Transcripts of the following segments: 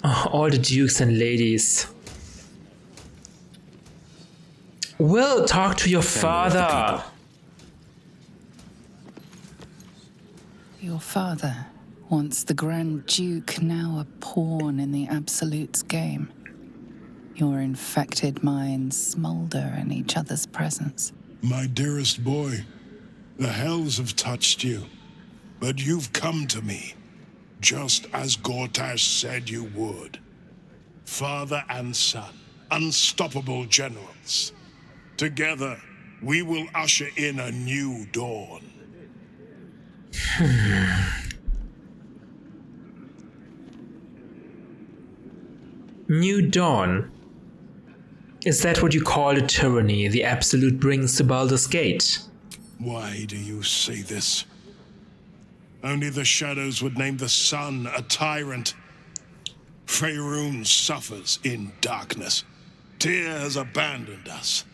Oh, all the dukes and ladies. Will, talk to your father. Your father, once the Grand Duke, now a pawn in the Absolute's game. Your infected minds smolder in each other's presence. My dearest boy, the hells have touched you, but you've come to me, just as Gortash said you would. Father and son, unstoppable generals. Together, we will usher in a new dawn. New dawn? Is that what you call the tyranny the Absolute brings to Baldur's Gate? Why do you say this? Only the shadows would name the sun a tyrant. Faerun suffers in darkness. Tyr has abandoned us.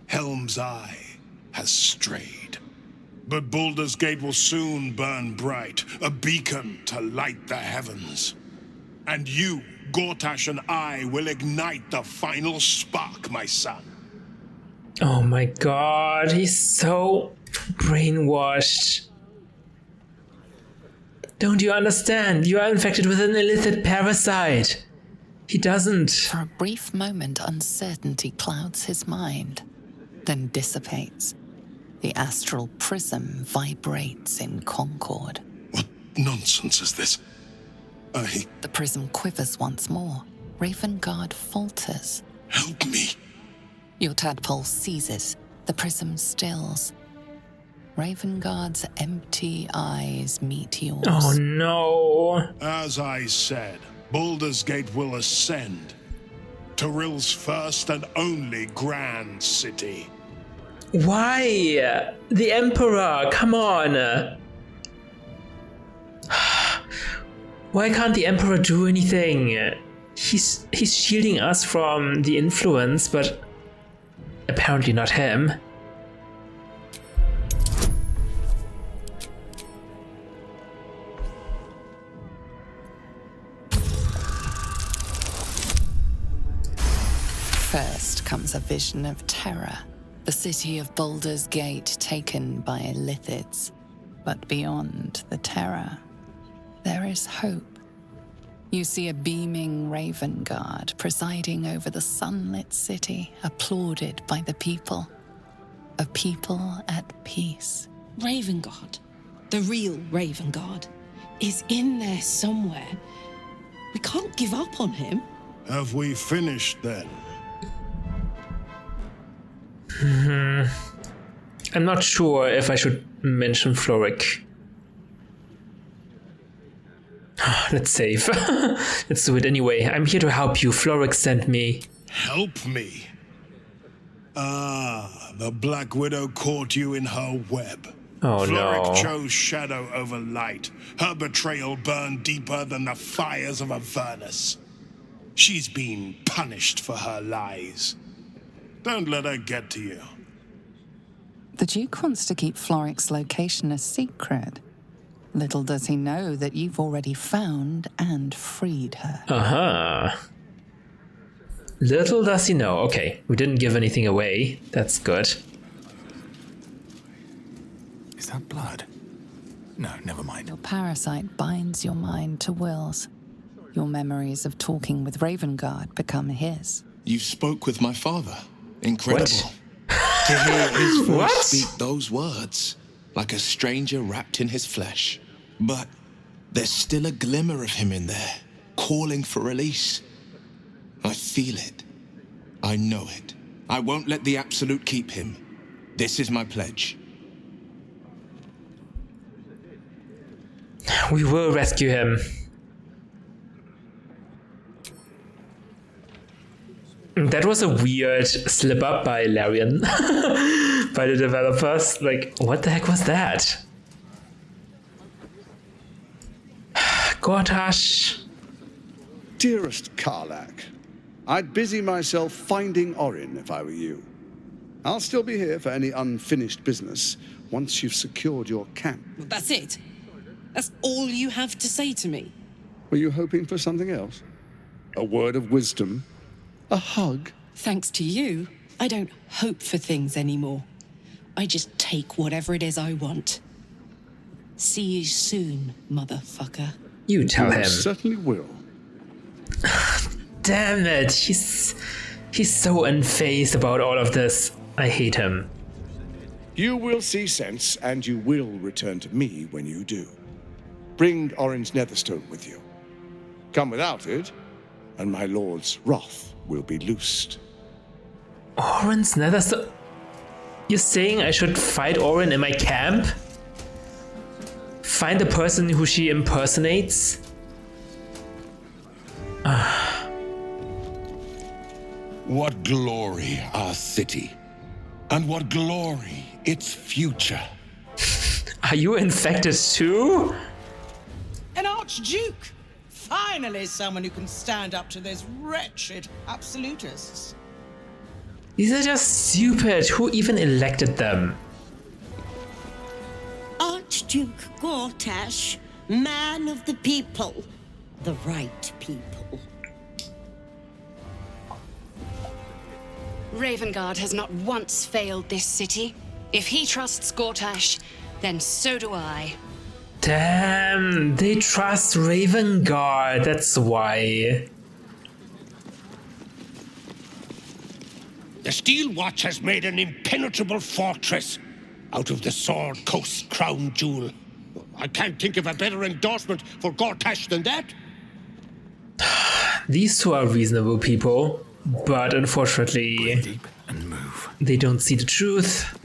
Helm's Eye has strayed. But Baldur's Gate will soon burn bright, a beacon to light the heavens. And you, Gortash, and I will ignite the final spark, my son. Oh my god, he's so brainwashed. Don't you understand? You are infected with an illicit parasite. He doesn't. For a brief moment, uncertainty clouds his mind, then dissipates. The astral prism vibrates in concord. What nonsense is this? The prism quivers once more. Ravengard falters. Help me. Your tadpole seizes. The prism stills. Ravengard's empty eyes meet yours. Oh no. As I said, Baldur's Gate will ascend. Tyrill's first and only grand city. Why? The Emperor, come on. Why can't the Emperor do anything? He's shielding us from the influence, but apparently not him. First comes a vision of terror. The city of Baldur's Gate taken by Lithids. But beyond the terror, there is hope. You see a beaming Ravengard presiding over the sunlit city, applauded by the people. A people at peace. Ravengard, the real Ravengard, is in there somewhere. We can't give up on him. Have we finished then? I'm not sure if I should mention Floric. Let's save. Let's do it anyway. I'm here to help you. Floric sent me. Help me? Ah, the Black Widow caught you in her web. Oh Floric no. chose shadow over light. Her betrayal burned deeper than the fires of Avernus. She's been punished for her lies. Don't let her get to you. The Duke wants to keep Floric's location a secret. Little does he know that you've already found and freed her. Uh-huh. Little does he know. Okay, we didn't give anything away. That's good. Is that blood? No, never mind. Your parasite binds your mind to Will's. Your memories of talking with Ravengard become his. You spoke with my father. Incredible. What? To hear his voice What? speak those words, like a stranger wrapped in his flesh. But there's still a glimmer of him in there, calling for release. I feel it. I know it. I won't let the Absolute keep him. This is my pledge. We will rescue him. That was a weird slip up by Larian. By the developers. Like, what the heck was that? Gortash. Dearest Karlak, I'd busy myself finding Orin if I were you. I'll still be here for any unfinished business once you've secured your camp. That's it. That's all you have to say to me. Were you hoping for something else? A word of wisdom? A hug? Thanks to you, I don't hope for things anymore. I just take whatever it is I want. See you soon, motherfucker. You tell him. Certainly will. Damn it, he's so unfazed about all of this. I hate him. You will see sense, and you will return to me when you do. Bring Orin's Netherstone with you. Come without it, and my lord's wrath will be loosed. Orin's Netherstone? You're saying I should fight Orin in my camp? Find the person who she impersonates? What glory our city, and what glory its future. Are you infected too? An Archduke! Finally someone who can stand up to those wretched absolutists. These are just stupid. Who even elected them? Archduke Gortash, man of the people. The right people. Ravengard has not once failed this city. If he trusts Gortash, then so do I. Damn, they trust Ravengard, that's why. The Steel Watch has made an impenetrable fortress out of the Sword Coast crown jewel. I can't think of a better endorsement for Gortash than that. These two are reasonable people, but unfortunately, Deep and move. they don't see the truth.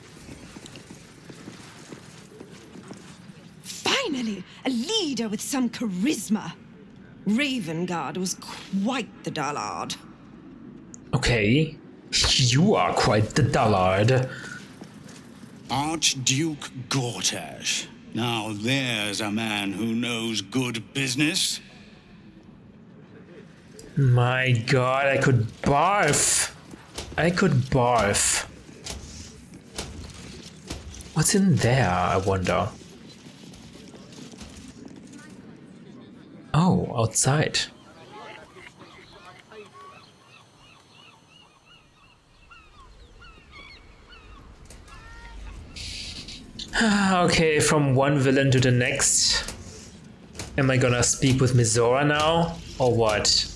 Finally, a leader with some charisma. Ravengard was quite the dullard. Okay, you are quite the dullard. Archduke Gortash. Now there's a man who knows good business. My god, I could barf. I could barf. What's in there, I wonder? Oh, outside. Okay, from one villain to the next. Am I gonna speak with Mizora now, or what?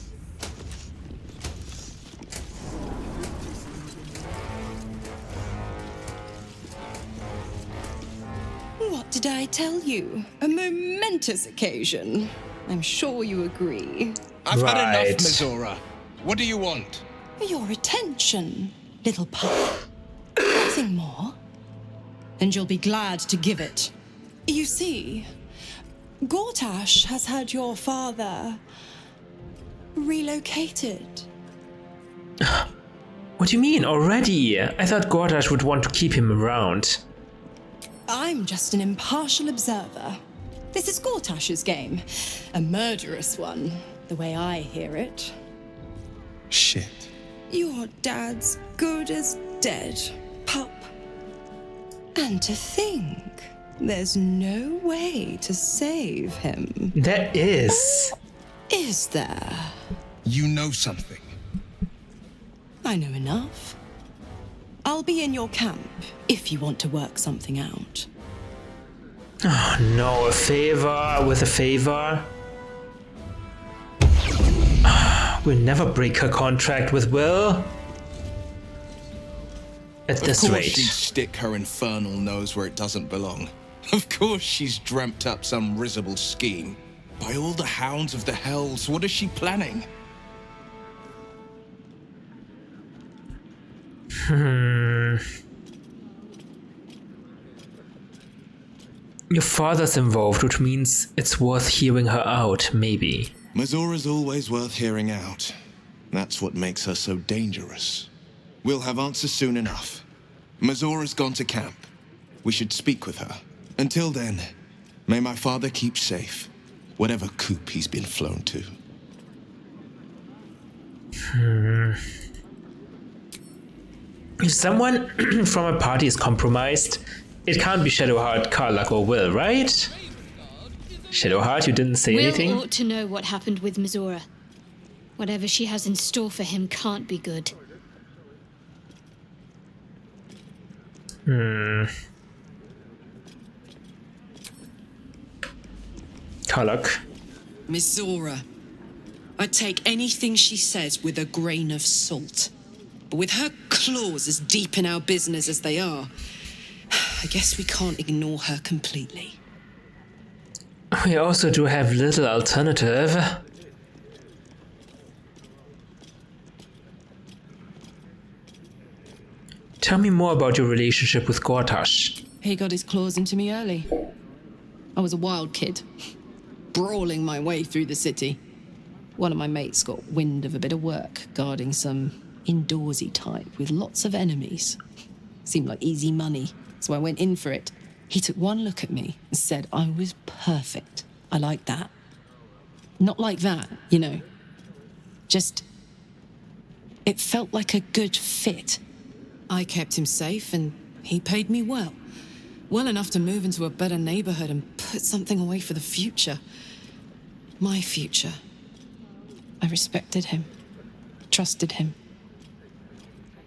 What did I tell you? A momentous occasion. I'm sure you agree. I've had Right. enough, Mizora. What do you want? Your attention, little pup. Nothing more. And you'll be glad to give it. You see, Gortash has had your father relocated. What do you mean, already? I thought Gortash would want to keep him around. I'm just an impartial observer. This is Gortash's game. A murderous one, the way I hear it. Shit. Your dad's good as dead, pup. And to think, there's no way to save him. There is. Is there? You know something. I know enough. I'll be in your camp if you want to work something out. Oh no, a favor with a favor? We'll never break her contract with Will. At this Of course rate. she'd stick her infernal nose where it doesn't belong. Of course she's dreamt up some risible scheme. By all the hounds of the hells, what is she planning? Your father's involved, which means it's worth hearing her out, maybe. Mizora's always worth hearing out. That's what makes her so dangerous. We'll have answers soon enough. Mizora's gone to camp. We should speak with her. Until then, may my father keep safe, whatever coop he's been flown to. If someone from a party is compromised, it can't be Shadowheart, Karlach, or Will, right? Shadowheart, you didn't say anything? Will ought to know what happened with Mizora. Whatever she has in store for him can't be good. Karlach. Miss Zora, I'd take anything she says with a grain of salt. But with her claws as deep in our business as they are, I guess we can't ignore her completely. We also do have little alternative. Tell me more about your relationship with Gortash. He got his claws into me early. I was a wild kid, brawling my way through the city. One of my mates got wind of a bit of work guarding some indoorsy type with lots of enemies. Seemed like easy money, so I went in for it. He took one look at me and said I was perfect. I like that. Not like that, you know. Just, it felt like a good fit. I kept him safe and he paid me well. Well enough to move into a better neighborhood and put something away for the future. My future. I respected him, trusted him.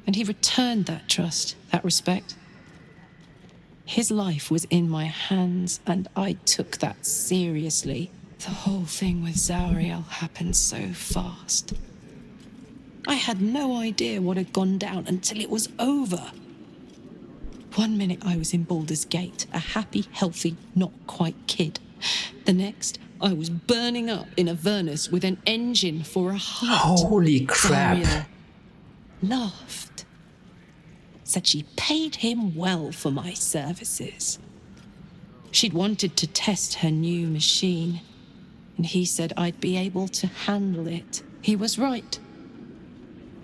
And he returned that trust, that respect. His life was in my hands and I took that seriously. The whole thing with Zariel happened so fast. I had no idea what had gone down until it was over. One minute I was in Baldur's Gate, a happy, healthy, not quite kid. The next, I was burning up in Avernus with an engine for a heart. Holy crap. Zariel laughed. Said she paid him well for my services. She'd wanted to test her new machine, and he said I'd be able to handle it. He was right.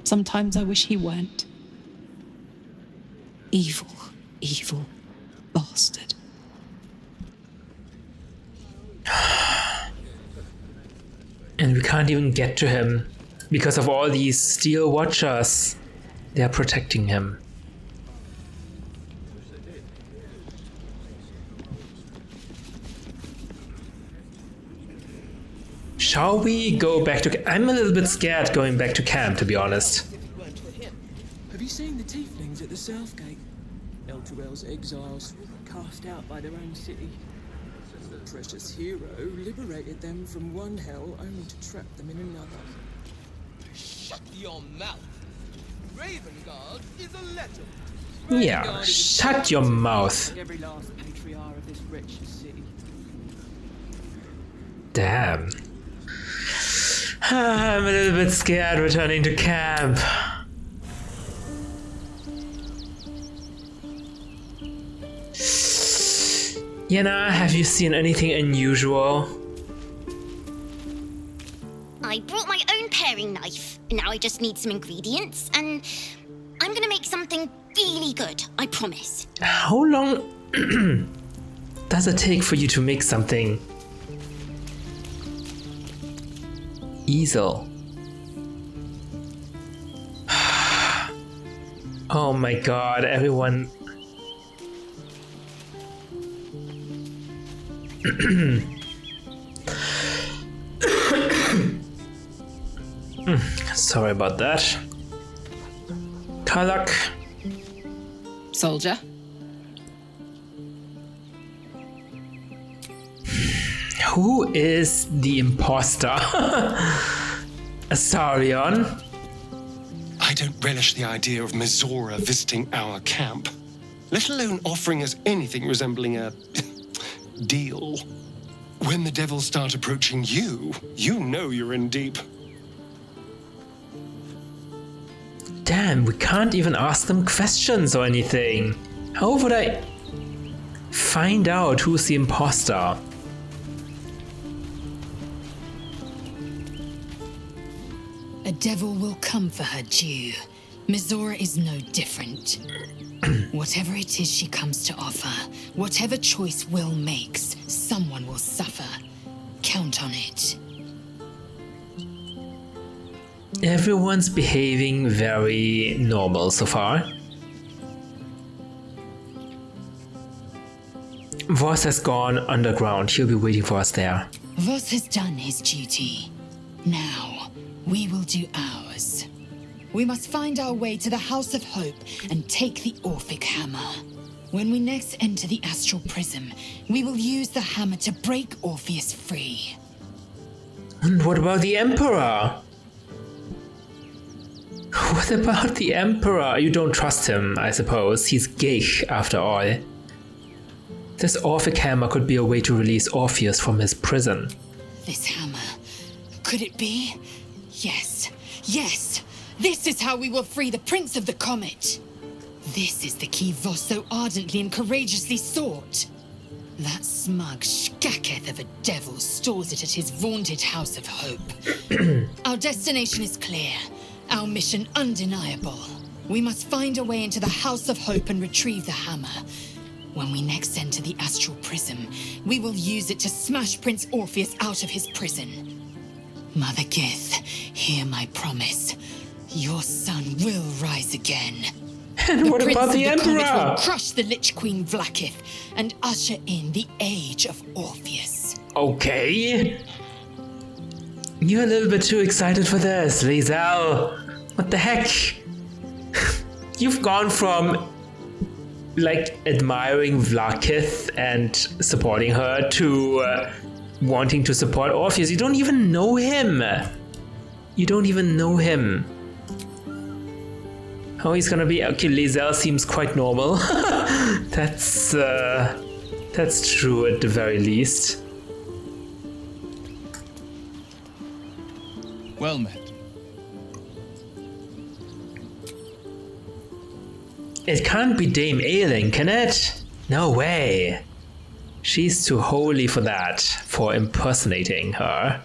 Sometimes I wish he weren't. Evil, evil bastard. And we can't even get to him because of all these steel watchers. They're protecting him. Shall we go back to... I'm a little bit scared going back to camp, to be honest. Have you seen the tieflings at the Southgate? Elturel's exiles, cast out by their own city. The precious hero liberated them from one hell only to trap them in another. Shut your mouth! Ravengard is a legend. Yeah, shut your mouth. Every last patriarch of this wretched city. Damn. I'm a little bit scared returning to camp. Yenna, have you seen anything unusual? I brought my own paring knife. Now I just need some ingredients, and I'm gonna make something really good, I promise. How long does it take for you to make something? Easel. Oh my god, everyone. Sorry about that. Karlach. Soldier. Who is the imposter? Astarion? I don't relish the idea of Mizora visiting our camp, let alone offering us anything resembling a deal. When the devils start approaching you, you know you're in deep. Damn, we can't even ask them questions or anything. How would I find out who's the imposter? A devil will come for her due. Mizora is no different. Whatever it is she comes to offer, whatever choice Will makes, someone will suffer. Count on it. Everyone's behaving very normal so far. Voss has gone underground. He'll be waiting for us there. Voss has done his duty. Now, we will do ours. We must find our way to the House of Hope and take the Orphic Hammer. When we next enter the Astral Prism, we will use the hammer to break Orpheus free. And what about the Emperor? What about the Emperor? You don't trust him, I suppose. He's Geich, after all. This Orphic Hammer could be a way to release Orpheus from his prison. This hammer, could it be? Yes, yes! This is how we will free the Prince of the Comet! This is the key Voss so ardently and courageously sought. That smug shkaketh of a devil stores it at his vaunted House of Hope. Our destination is clear, our mission undeniable. We must find a way into the House of Hope and retrieve the hammer. When we next enter the Astral Prism, we will use it to smash Prince Orpheus out of his prison. Mother Gith, hear my promise. Your son will rise again. And what about the Prince of the Emperor? Comet will crush the Lich Queen Vlaakith and usher in the Age of Orpheus. Okay. You're a little bit too excited for this, Liesel. What the heck? You've gone from like admiring Vlaakith and supporting her to wanting to support Orpheus. You don't even know him. You don't even know him. Oh, he's gonna be okay. Liesel seems quite normal. That's true at the very least. Well met. It can't be Dame Ailing, can it? No way. She's too holy for that, for impersonating her.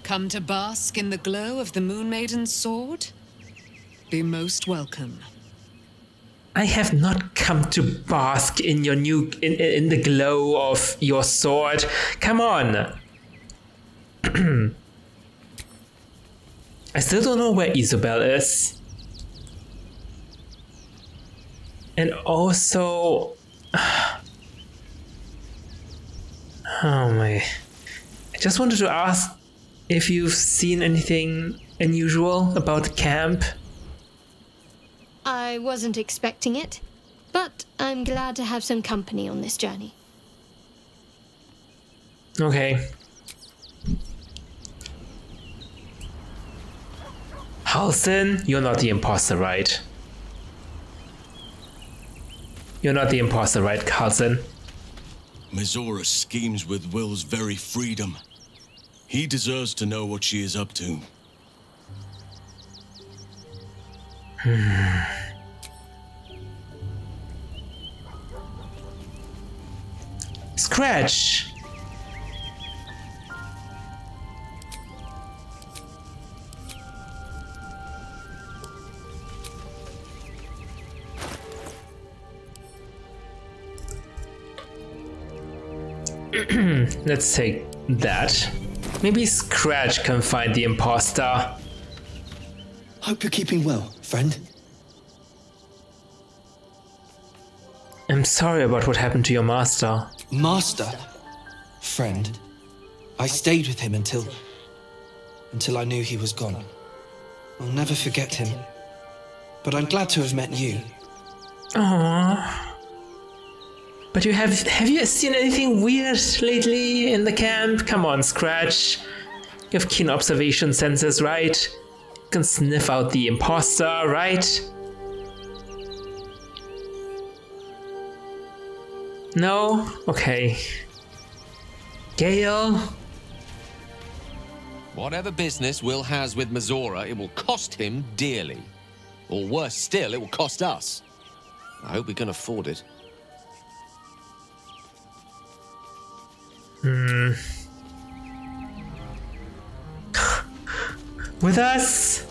Come to bask in the glow of the Moon Maiden's sword? Be most welcome. I have not come to bask in your in the glow of your sword. Come on. I still don't know where Isobel is. And also, oh my, I just wanted to ask if you've seen anything unusual about the camp. I wasn't expecting it, but I'm glad to have some company on this journey. Okay. Halsin, you're not the imposter, right? You're not the imposter, right, Halsin? Mizora schemes with Will's very freedom. He deserves to know what she is up to. Scratch! Let's take that. Maybe Scratch can find the imposter. Hope you're keeping well, friend. I'm sorry about what happened to your master. Master? Friend. I stayed with him until I knew he was gone. I'll never forget him. But I'm glad to have met you. Aww. But have you seen anything weird lately in the camp? Come on, Scratch. You have keen observation senses, right? You can sniff out the imposter, right? No? Okay. Gale? Whatever business Will has with Mizora, it will cost him dearly. Or worse still, it will cost us. I hope we can afford it. With us?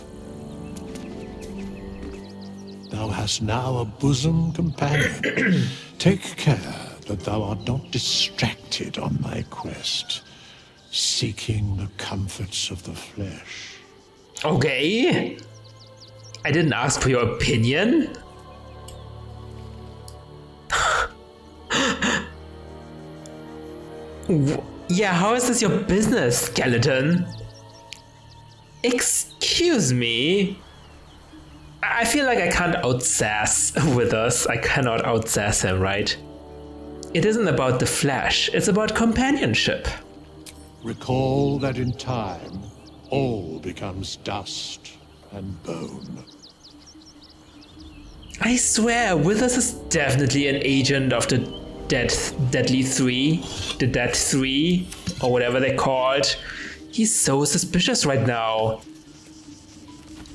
Thou hast now a bosom companion. Take care that thou art not distracted on thy quest, seeking the comforts of the flesh. Okay. I didn't ask for your opinion. Yeah, how is this your business, skeleton? Excuse me? I feel like I can't outsass with us. I cannot outsass him, right? It isn't about the flesh, it's about companionship. Recall that in time, all becomes dust and bone. I swear, Withers is definitely an agent of the Deadly Three, the Dead Three, or whatever they're called. He's so suspicious right now.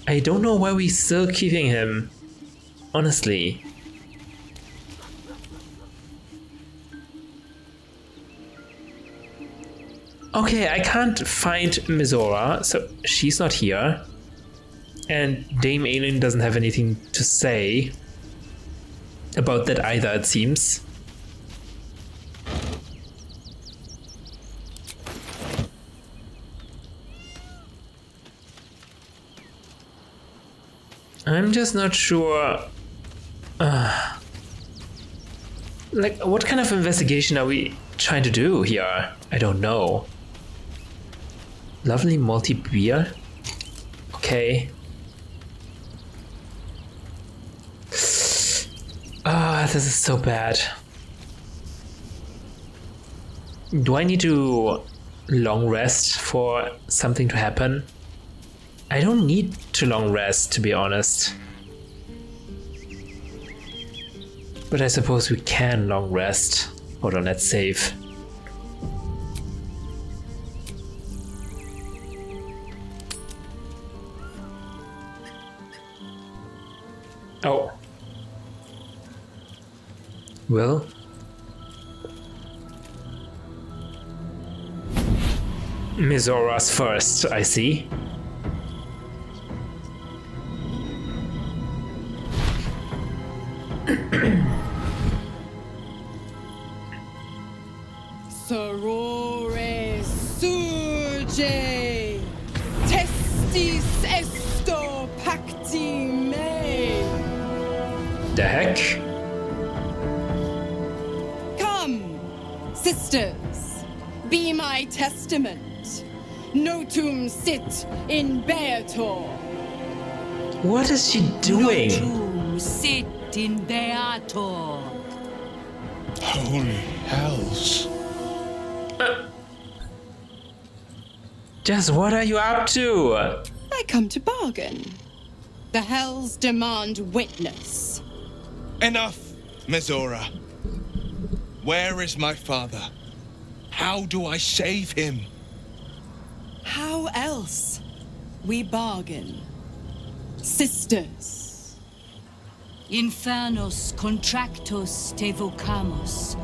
I don't know why we're still keeping him, honestly. Okay, I can't find Mizora, so she's not here. And Dame Aileen doesn't have anything to say about that either, it seems. I'm just not sure. Like, what kind of investigation are we trying to do here? I don't know. Lovely malty beer? Okay. This is so bad. Do I need to long rest for something to happen? I don't need to long rest, to be honest. But I suppose we can long rest. Hold on, let's save. Oh. Well. Mizora's first, I see. Sorore surge, testis esto pacti me. The heck? Come, sisters, be my testament. Notum sit in Beator. What is she doing? Notum sit in Beator. Holy hells. Just what are you up to? I come to bargain. The hells demand witness. Enough, Mizora. Where is my father? How do I save him? How else? We bargain. Sisters. Infernos contractus te vocamus.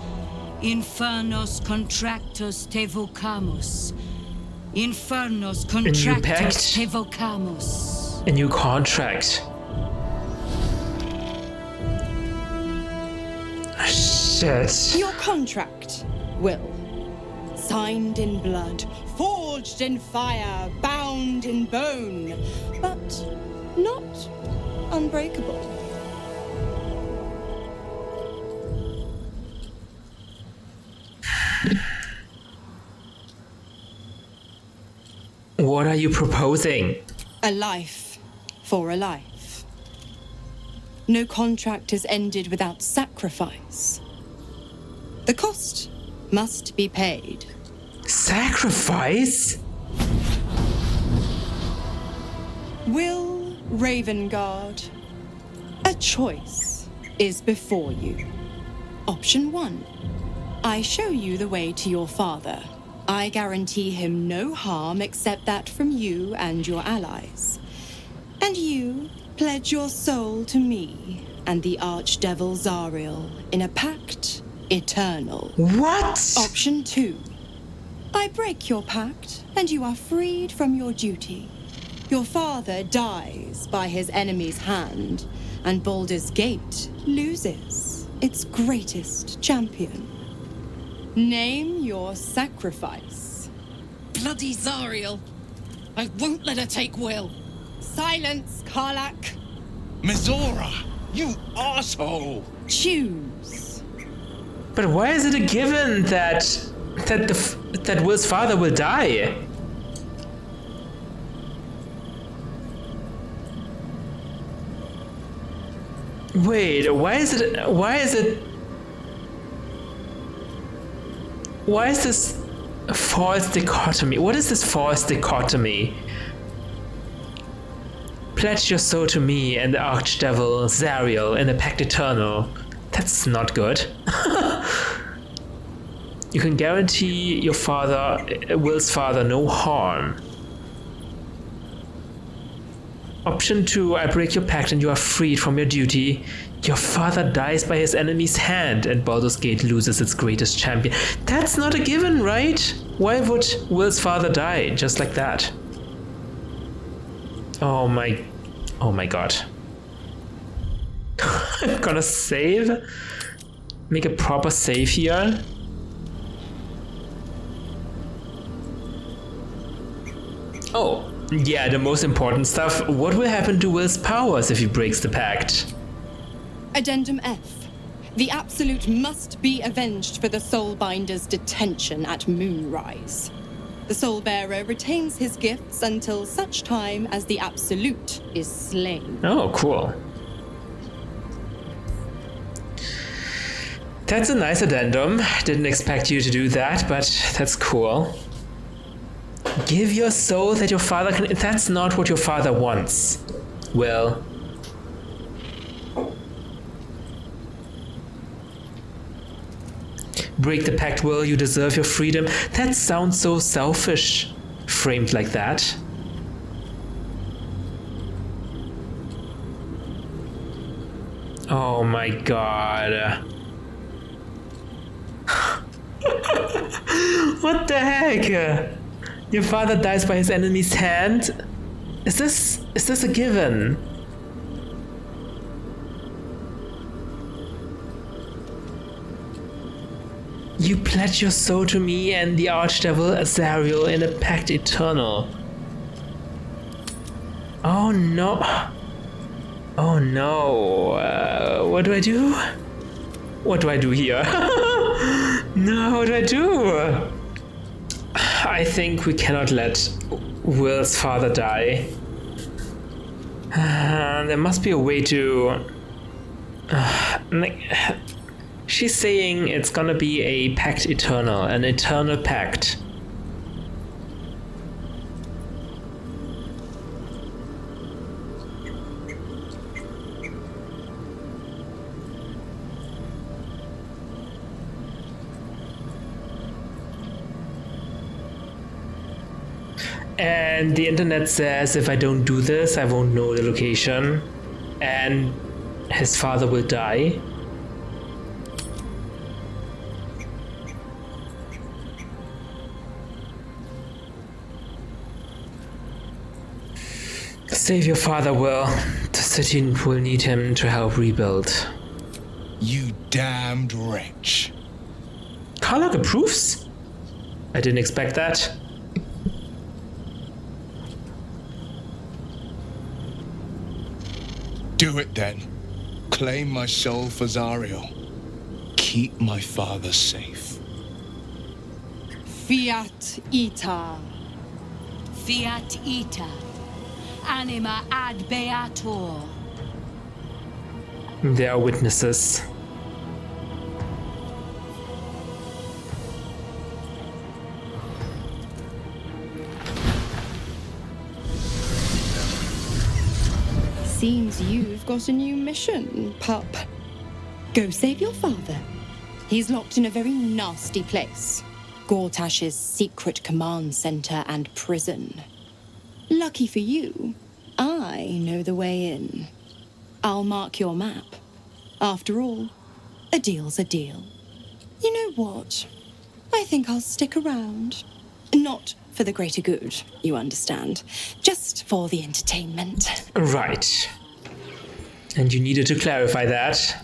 Infernos contractus te vocamus. Infernos contractus te vocamus. A new contract. Shit. Your contract, Will. Signed in blood, forged in fire, bound in bone, but not unbreakable. What are you proposing? A life for a life. No contract is ended without sacrifice. The cost must be paid. Sacrifice? Will Ravengard, a choice is before you. Option 1. I show you the way to your father. I guarantee him no harm except that from you and your allies. And you pledge your soul to me and the archdevil Zariel in a pact eternal. What? Option 2. I break your pact and you are freed from your duty. Your father dies by his enemy's hand, and Baldur's Gate loses its greatest champion. Name your sacrifice. Bloody Zariel! I won't let her take Will. Silence, Karlak. Mizora, you asshole! Choose. But why is it a given that that Will's father will die. Wait, why is this false dichotomy? What is this false dichotomy? Pledge your soul to me and the archdevil Zariel in a pact eternal. That's not good. You can guarantee your father, Will's father, no harm. Option 2, I break your pact and you are freed from your duty. Your father dies by his enemy's hand and Baldur's Gate loses its greatest champion. That's not a given, right? Why would Will's father die just like that? Oh my god. I'm gonna save? Make a proper save here? Oh. Yeah, the most important stuff. What will happen to Will's powers if he breaks the pact? Addendum F. The Absolute must be avenged for the Soulbinder's detention at Moonrise. The Soulbearer retains his gifts until such time as the Absolute is slain. Oh, cool. That's a nice addendum. Didn't expect you to do that, but that's cool. Give your soul that your father can... That's not what your father wants. Well... Break the pact, Will. You deserve your freedom. That sounds so selfish, framed like that. Oh my god. What the heck? Your father dies by his enemy's hand? Is this a given? You pledge your soul to me and the archdevil Azariel in a pact eternal. Oh no. Oh no. What do I do? What do I do here? No, what do I do? I think we cannot let Will's father die. There must be a way to... She's saying it's gonna be a pact eternal, an eternal pact. And the internet says if I don't do this, I won't know the location. And his father will die. Save your father, Will. The city will need him to help rebuild. You damned wretch. Karlach approves? I didn't expect that. Do it then. Claim my soul for Zariel. Keep my father safe. Fiat ita. Fiat ita. Anima ad beator. There are witnesses. Seems you've got a new mission, pup. Go save your father. He's locked in a very nasty place. Gortash's secret command center and prison. Lucky for you, I know the way in. I'll mark your map. After all, a deal's a deal. You know what? I think I'll stick around. Not for the greater good, you understand. Just for the entertainment. Right. And you needed to clarify that.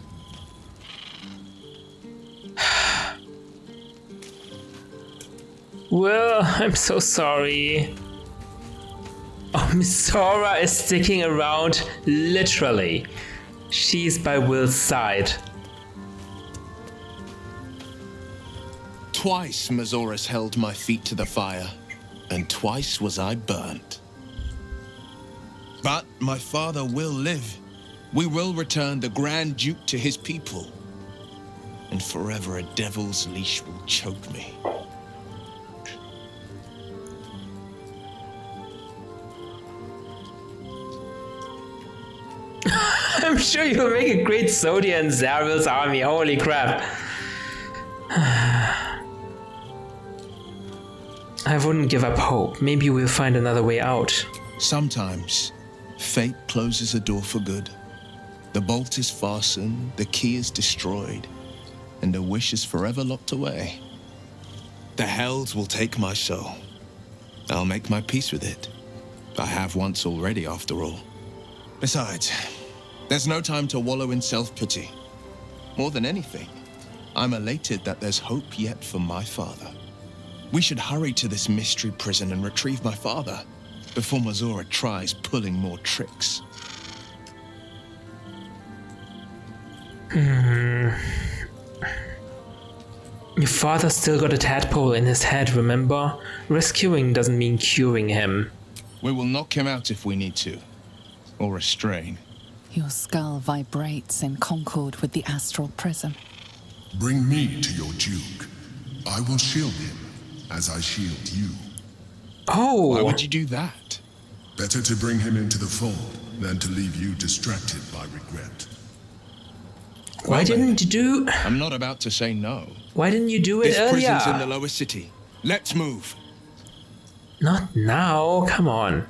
Well, I'm so sorry. Oh, Miss Sora is sticking around, literally. She's by Will's side. Twice Mazoras held my feet to the fire, and twice was I burnt. But my father will live. We will return the Grand Duke to his people. And forever a devil's leash will choke me. I'm sure you'll make a great Zodia in Zariel's army, holy crap. I wouldn't give up hope. Maybe we'll find another way out. Sometimes, fate closes a door for good. The bolt is fastened, the key is destroyed, and the wish is forever locked away. The hells will take my soul. I'll make my peace with it. I have once already, after all. Besides, there's no time to wallow in self-pity. More than anything, I'm elated that there's hope yet for my father. We should hurry to this mystery prison and retrieve my father before Mazora tries pulling more tricks. Your father still got a tadpole in his head, remember? Rescuing doesn't mean curing him. We will knock him out if we need to. Or restrain. Your skull vibrates in concord with the astral prism. Bring me to your Duke. I will shield him, as I shield you. Oh! Why would you do that? Better to bring him into the fold than to leave you distracted by regret. Why didn't you do... I'm not about to say no. Why didn't you do it earlier? This prison's in the lower city. Let's move. Not now, come on.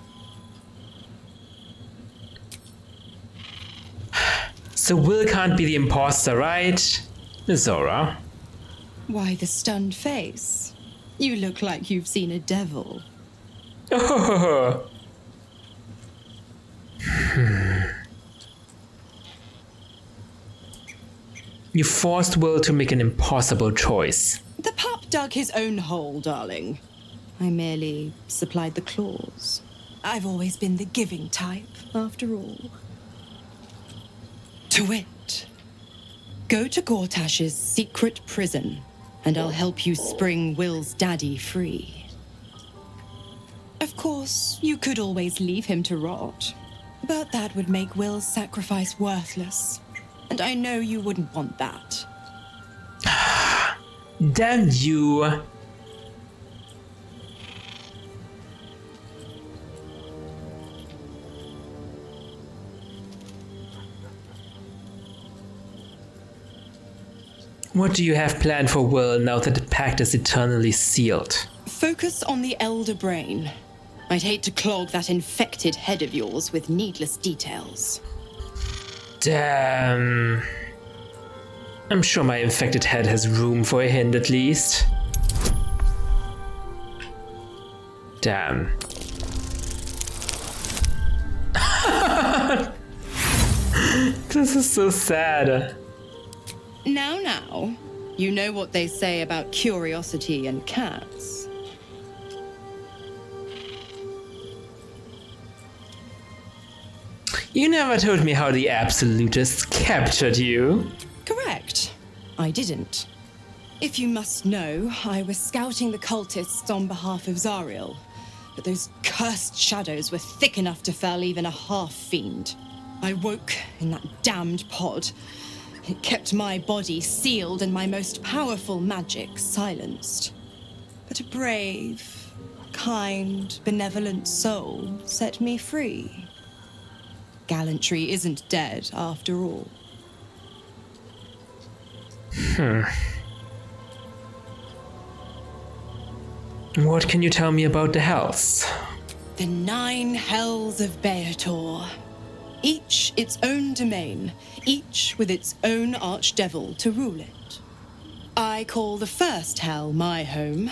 So Will can't be the imposter, right? Zora. Why the stunned face? You look like you've seen a devil. Oh. You forced Will to make an impossible choice. The pup dug his own hole, darling. I merely supplied the claws. I've always been the giving type, after all. To wit, go to Gortash's secret prison, and I'll help you spring Will's daddy free. Of course, you could always leave him to rot, but that would make Will's sacrifice worthless, and I know you wouldn't want that. Damn you! What do you have planned for Will now that the pact is eternally sealed? Focus on the elder brain. I'd hate to clog that infected head of yours with needless details. Damn. I'm sure my infected head has room for a hint at least. Damn. This is so sad. Now, you know what they say about curiosity and cats. You never told me how the Absolutists captured you. Correct. I didn't. If you must know, I was scouting the cultists on behalf of Zariel, but those cursed shadows were thick enough to fell even a half-fiend. I woke in that damned pod. It kept my body sealed and my most powerful magic silenced. But a brave, kind, benevolent soul set me free. Gallantry isn't dead, after all. What can you tell me about the hells? The 9 hells of Beator. Each its own domain, each with its own archdevil to rule it. I call the first hell my home,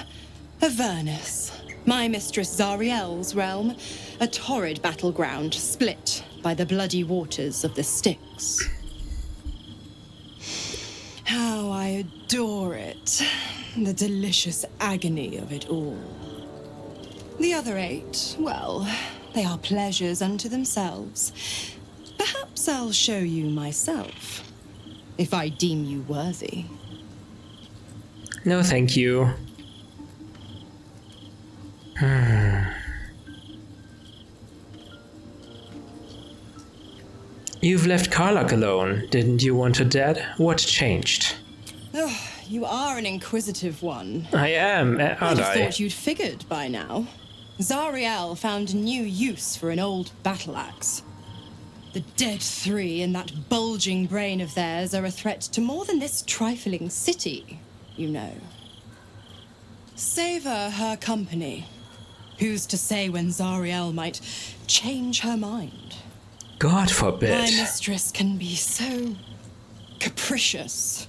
Avernus, my mistress Zariel's realm, a torrid battleground split by the bloody waters of the Styx. How I adore it, the delicious agony of it all. The other 8, well, they are pleasures unto themselves. Perhaps I'll show you myself, if I deem you worthy. No, thank you. You've left Karlach alone. Didn't you want her dead? What changed? You are an inquisitive one. I am, aren't I'd have I? thought you'd figured by now. Zariel found new use for an old battle axe. The dead three and that bulging brain of theirs are a threat to more than this trifling city, you know. Savor her company. Who's to say when Zariel might change her mind? God forbid. My mistress can be so capricious.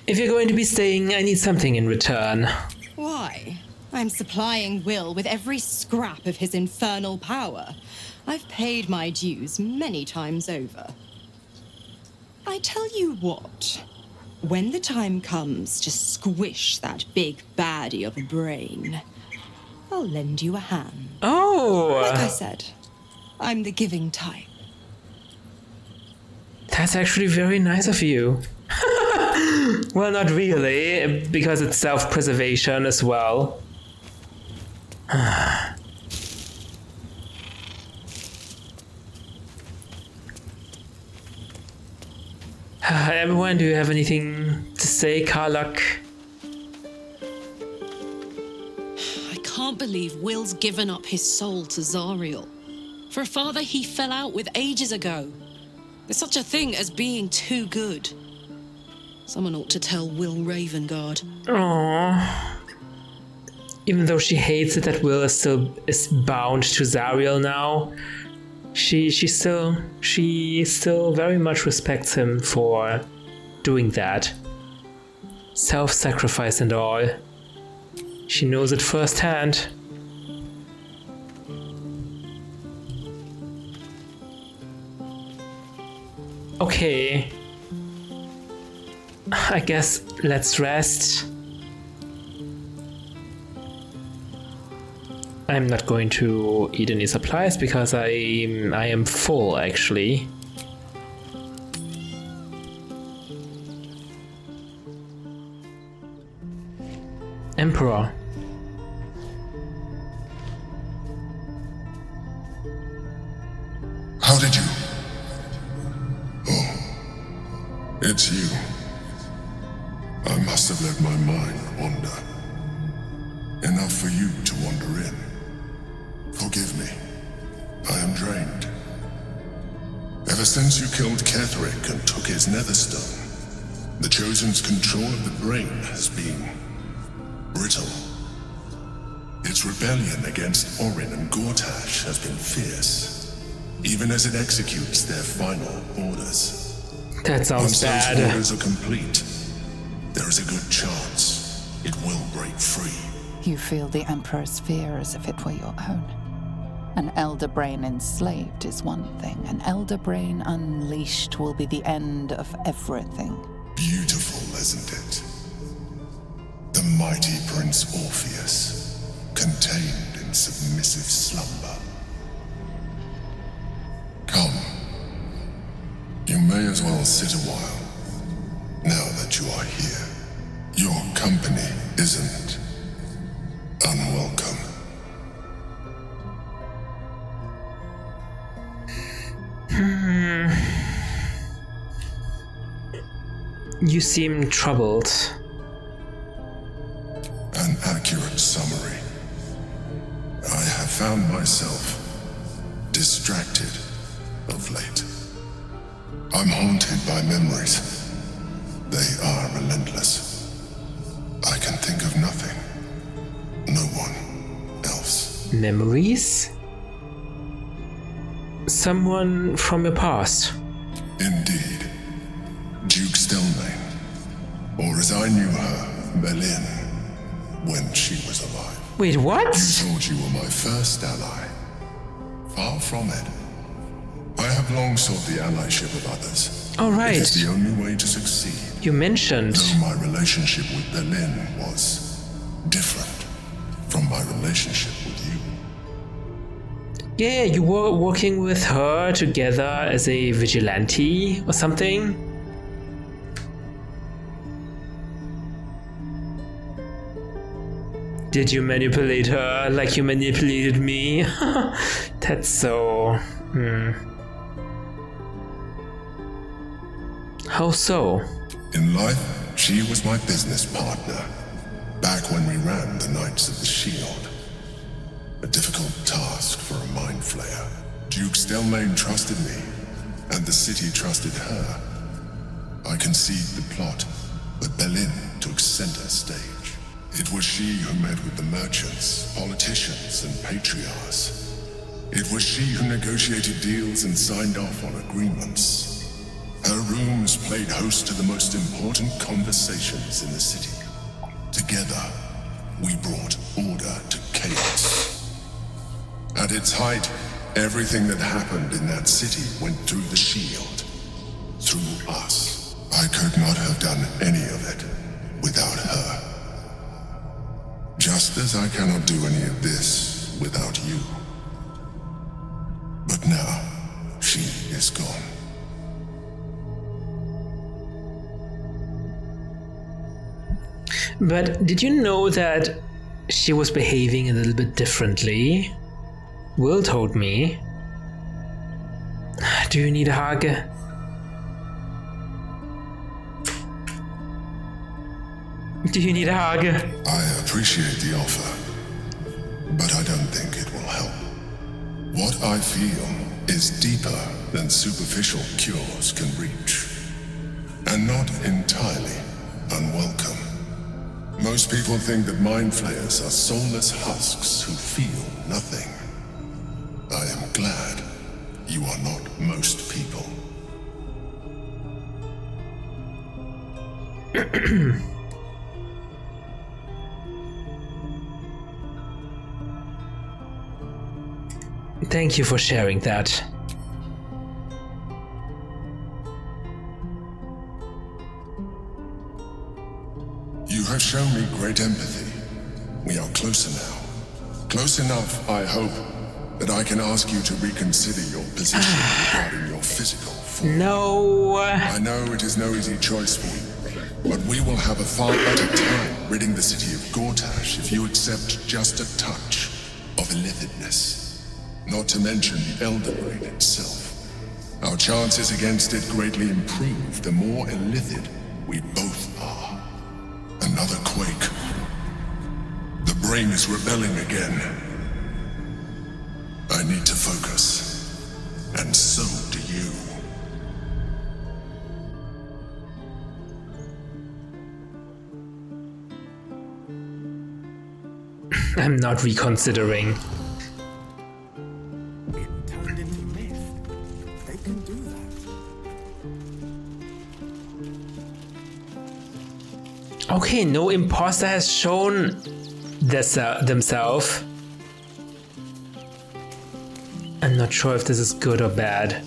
If you're going to be staying, I need something in return. Why? I'm supplying Will with every scrap of his infernal power. I've paid my dues many times over. I tell you what, when the time comes to squish that big baddie of a brain, I'll lend you a hand. Oh! Like I said, I'm the giving type. That's actually very nice of you. Well, not really, because it's self-preservation as well. Everyone, do you have anything to say, Karlach? I can't believe Will's given up his soul to Zariel. For a father he fell out with ages ago. There's such a thing as being too good. Someone ought to tell Will Ravengard. Aww. Even though she hates it that Will is bound to Zariel now, she still very much respects him for doing that. Self-sacrifice and all. She knows it firsthand. Okay. I guess let's rest. I'm not going to eat any supplies because I am full actually. Emperor. How did you? Oh, it's you. I must have let my mind wander. Enough for you to wander in. Forgive me. I am drained. Ever since you killed Ketherick and took his netherstone, the Chosen's control of the brain has been brittle. Its rebellion against Orin and Gortash has been fierce, even as it executes their final orders. That sounds Once bad. those orders are complete, there is a good chance it will break free. You feel the Emperor's fear as if it were your own. An elder brain enslaved is one thing. An elder brain unleashed will be the end of everything. Beautiful, isn't it? The mighty Prince Orpheus, contained in submissive slumber. Come. You may as well sit a while, now that you are here. Your company isn't unwelcome. You seem troubled. An accurate summary. I have found myself distracted of late. I'm haunted by memories. They are relentless. I can think of nothing. No one else. Memories? Someone from your past. Indeed. Duke Stelmane. Or as I knew her, Melin, when she was alive. Wait, what? You thought you were my first ally. Far from it. I have long sought the allyship of others. All right. It is the only way to succeed. You mentioned. Though my relationship with Berlin was different from my relationship with you. Yeah, you were working with her together as a vigilante or something. Did you manipulate her like you manipulated me? That's so... How so? In life, she was my business partner, back when we ran the Knights of the Shield. A difficult task for a mind flayer. Duke Stelmane trusted me, and the city trusted her. I conceived the plot, but Berlin took center stage. It was she who met with the merchants, politicians, and patriarchs. It was she who negotiated deals and signed off on agreements. Her rooms played host to the most important conversations in the city. Together, we brought order to chaos. At its height, everything that happened in that city went through the shield. Through us. I could not have done any of it without her. Just as I cannot do any of this without you. But now, she is gone. But did you know that she was behaving a little bit differently? Will told me. Do you need a hug? Do you need a hug? I appreciate the offer, but I don't think it will help. What I feel is deeper than superficial cures can reach, and not entirely unwelcome. Most people think that mind flayers are soulless husks who feel nothing. I am glad you are not most people. Thank you for sharing that. You have shown me great empathy. We are closer now. Close enough, I hope, that I can ask you to reconsider your position regarding your physical form. No. I know it is no easy choice for you, but we will have a far better time ridding the city of Gortash if you accept just a touch of illithidness. Not to mention the Elder Brain itself. Our chances against it greatly improve the more illithid we both are. Another quake. The brain is rebelling again. I need to focus. And so do you. I'm not reconsidering. Okay, no imposter has shown themselves. I'm not sure if this is good or bad.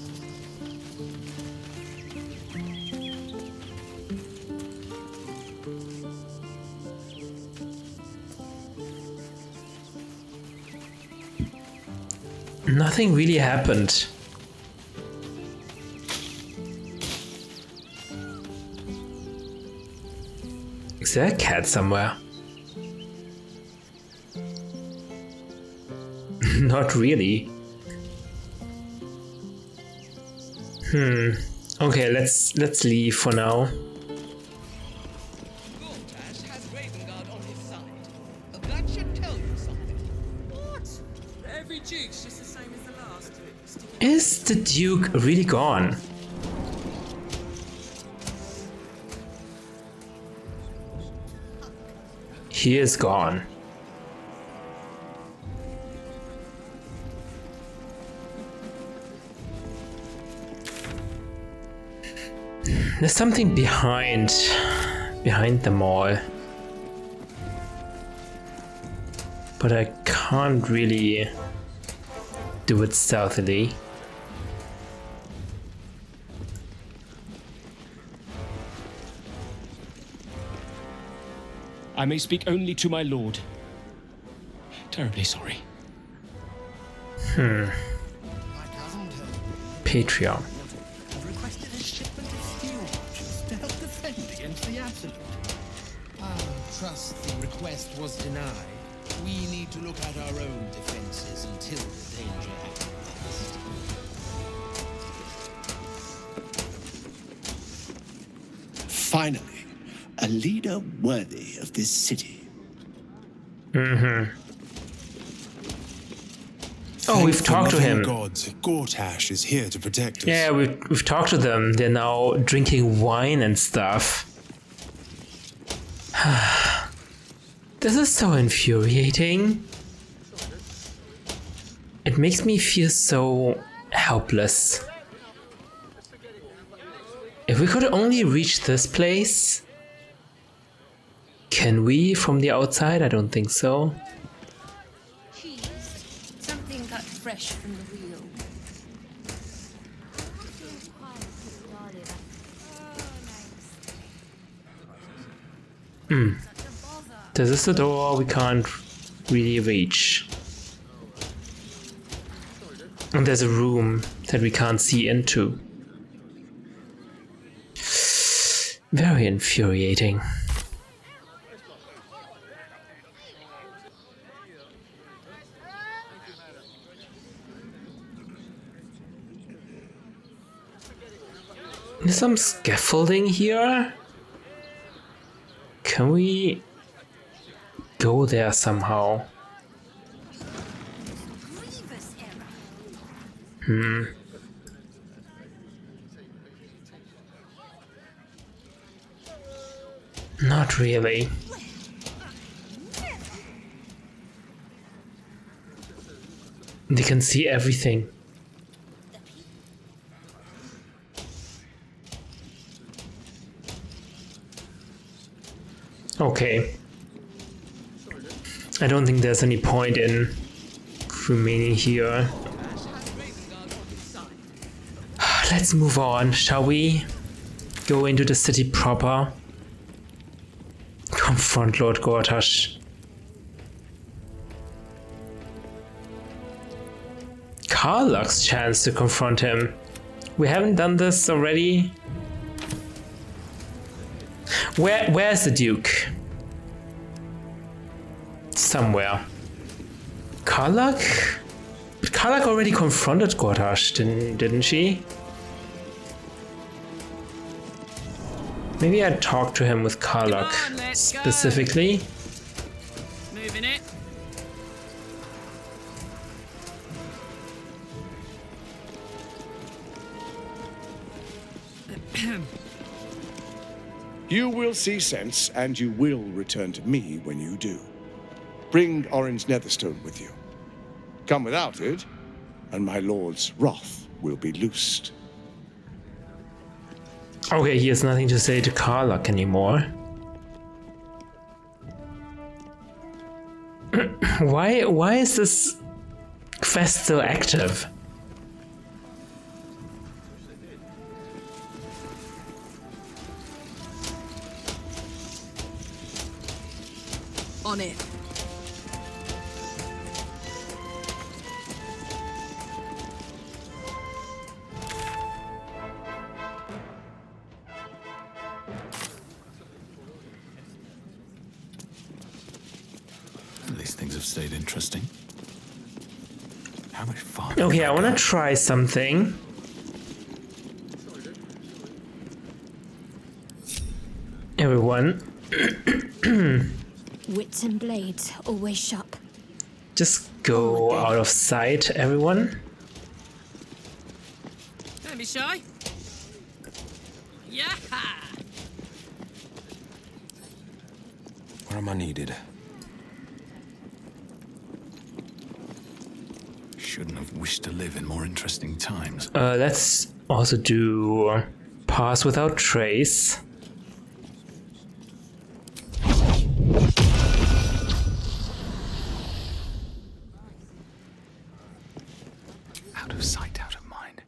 Nothing really happened. Is there a cat somewhere? Not really. Okay, let's leave for now. Gortash has Ravengard on his side. That should tell you something. What? Every Duke's just the same as the last. Is the Duke really gone? He is gone. There's something behind them all. But I can't really do it stealthily. I may speak only to my lord. Terribly sorry. Patreon. I've requested a shipment of steel watches to help defend against the Absolute. I trust the request was denied. We need to look at our own defenses until the danger has passed. Finally, a leader worthy of this city. Mm-hmm. Oh, we've talked to him. Gods, Gortash is here to protect us. Yeah, we've talked to them. They're now drinking wine and stuff. This is so infuriating. It makes me feel so helpless. If we could only reach this place. Can we from the outside? I don't think so. Something got fresh from the wheel. This is the door we can't really reach. And there's a room that we can't see into. Very infuriating. There's some scaffolding here. Can we go there somehow? Not really. They can see everything. Okay. I don't think there's any point in remaining here. Let's move on, shall we? Go into the city proper. Confront Lord Gortash. Karlach's chance to confront him. We haven't done this already. Where's the Duke? Somewhere. Karlach? But Karlach already confronted Gortash, didn't she? Maybe I'd talk to him with Karlach specifically. Moving it. You will see sense, and you will return to me when you do. Bring Orange Netherstone with you. Come without it, and my lord's wrath will be loosed. Okay, he has nothing to say to Karlach anymore. Why is this quest still active? On it. These things have stayed interesting. How much fun? Okay, I want to try something. Everyone. Wits and blades, always sharp. Just go out of sight, everyone. Don't be shy. Yeah. Where am I needed? Shouldn't have wished to live in more interesting times. Let's also do pass without trace. Out of sight, out of mind.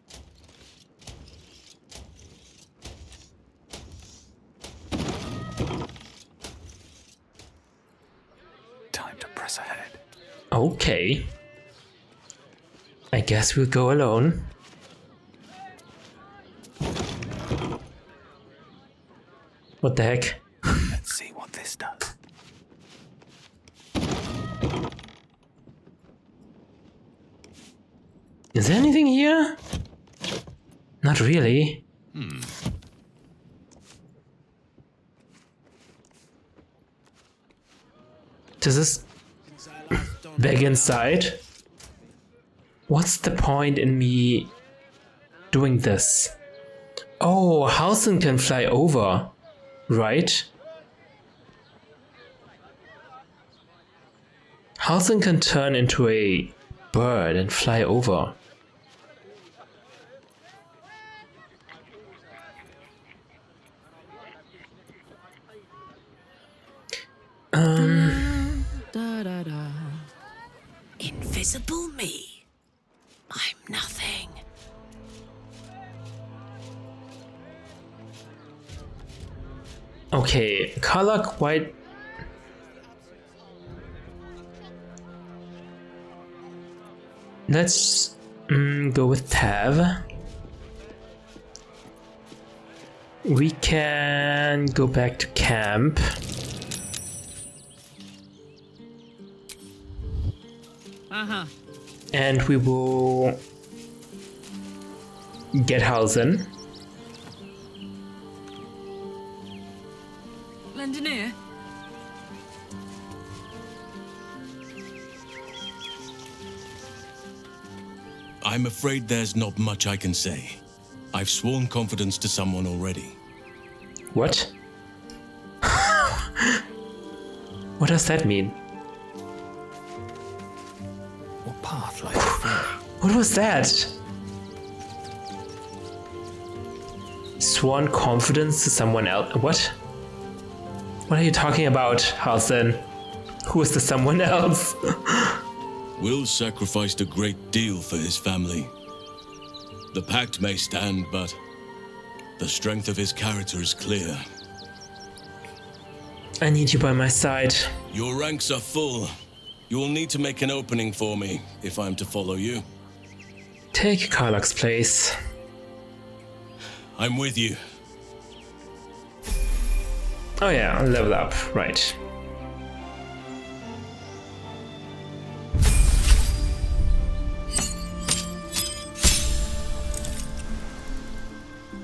Time to press ahead. Okay. I guess we'll go alone. What the heck? Let's see what this does. Is there anything here? Not really. Does this back inside? What's the point in me doing this? Oh, Halsin can fly over, right? Halsin can turn into a bird and fly over. Invisible me. I'm nothing. Okay, color quite. Let's go with Tav. We can go back to camp. And we will get Halsin. Lend an ear? I'm afraid there's not much I can say. I've sworn confidence to someone already. What? What does that mean? What path lies before? What was that? Sworn confidence to someone else? What? What are you talking about, Halsin? Who is the someone else? Will sacrificed a great deal for his family. The Pact may stand, but the strength of his character is clear. I need you by my side. Your ranks are full. You will need to make an opening for me if I'm to follow you. Take Karlach's place. I'm with you. Oh yeah, level up, right.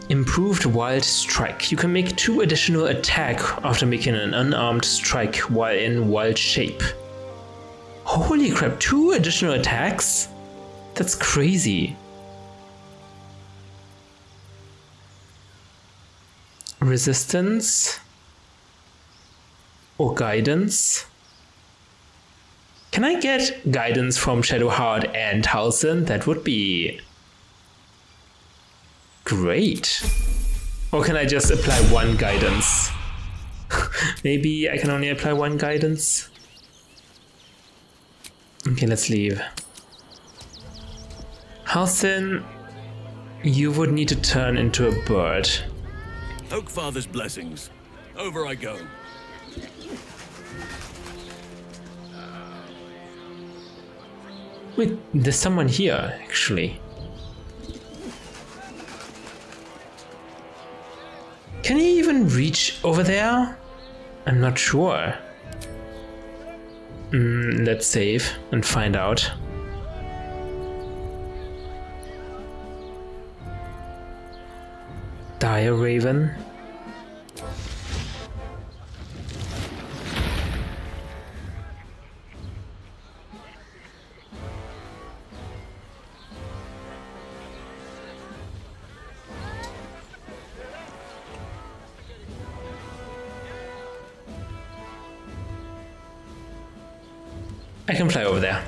Improved Wild Strike. You can make 2 additional attack after making an unarmed strike while in wild shape. Holy crap, 2 additional attacks? That's crazy. Resistance or guidance? Can I get guidance from Shadowheart and Halsin? That would be great. Or can I just apply 1 guidance? Maybe I can only apply 1 guidance. Okay, let's leave. Halsin, you would need to turn into a bird. Oakfather's blessings. Over I go. Wait, there's someone here, actually. Can he even reach over there? I'm not sure. Let's save and find out. Dire Raven. I can fly over there.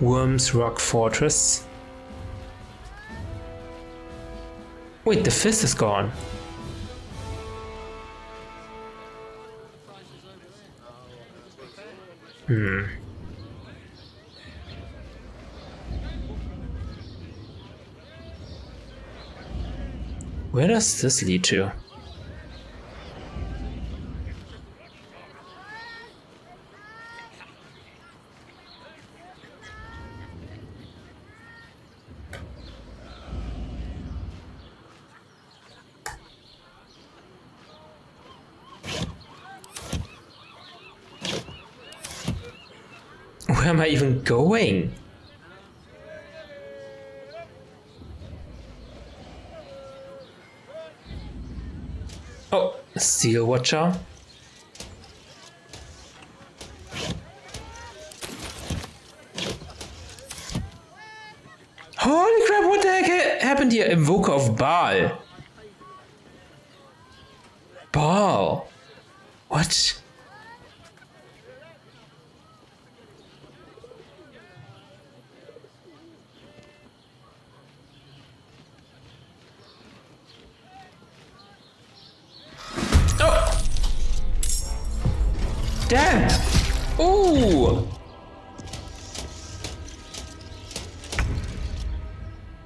Worms Rock Fortress. Wait, the fist is gone. Where does this lead to? Where am I even going? Oh, Seal Watcher. Holy crap, what the heck happened here? Invoker of Baal. Baal? What? Oh! Damn! Ooh!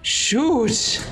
Shoot!